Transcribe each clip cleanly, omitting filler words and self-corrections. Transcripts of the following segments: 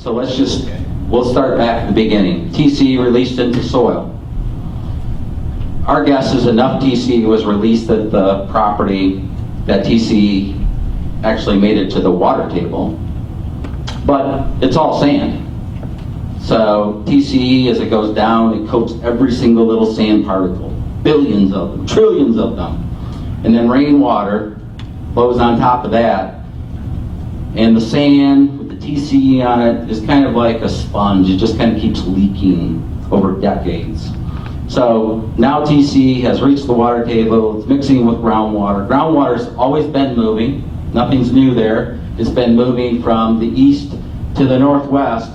So we'll start back at the beginning. TCE released into soil. Our guess is enough TCE was released at the property that TCE actually made it to the water table, but it's all sand. So TCE, as it goes down, it coats every single little sand particle, billions of them, trillions of them. And then rainwater flows on top of that, and the sand with the TCE on it is kind of like a sponge. It just kind of keeps leaking over decades. So now TCE has reached the water table, it's mixing with groundwater. Groundwater's always been moving, nothing's new there. It's been moving from the east to the northwest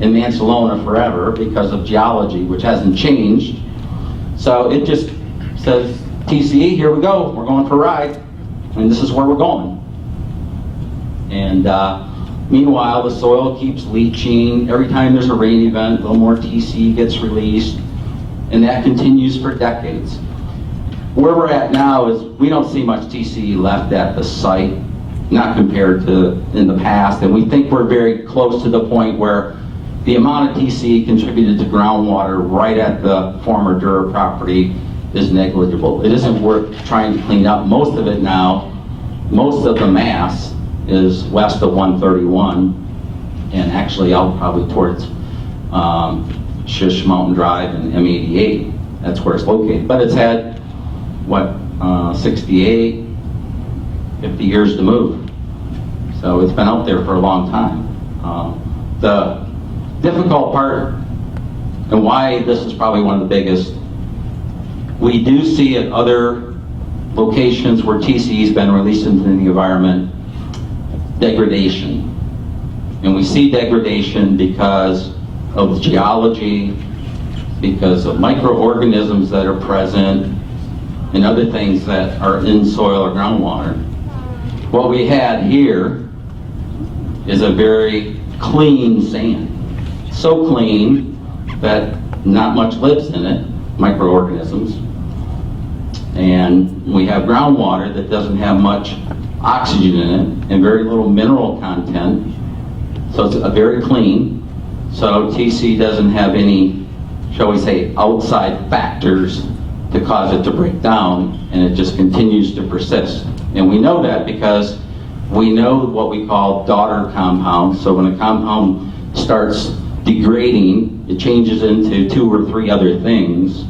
in Mansalona forever because of geology, which hasn't changed. So it just says, TCE, here we go, we're going for a ride, and this is where we're going. And meanwhile, the soil keeps leaching. Every time there's a rain event, a little more TCE gets released, and that continues for decades. Where we're at now is we don't see much TCE left at the site, not compared to in the past, and we think we're very close to the point where the amount of TCE contributed to groundwater right at the former Dura property is negligible. It isn't worth trying to clean up. Most of it now, most of the mass is west of 131 and actually out probably towards Shish Mountain Drive and M88. That's where it's located. But it's had, what, 68, 50 years to move. So it's been out there for a long time. The difficult part, and why this is probably one of the biggest, we do see at other locations where TCE has been released into the environment, degradation. And we see degradation because of geology, because of microorganisms that are present, and other things that are in soil or groundwater. What we had here is a very clean sand. So clean that not much lives in it, microorganisms. And we have groundwater that doesn't have much oxygen in it and very little mineral content. So it's very clean. So TCE doesn't have any, shall we say, outside factors to cause it to break down, and it just continues to persist. And we know that because we know what we call daughter compounds. So when a compound starts degrading, it changes into 2 or 3 other things,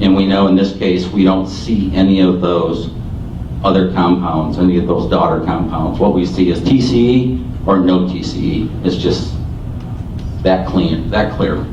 and we know in this case we don't see any of those other compounds, any of those daughter compounds. What we see is TCE or no TCE. It's just that clean, that clear.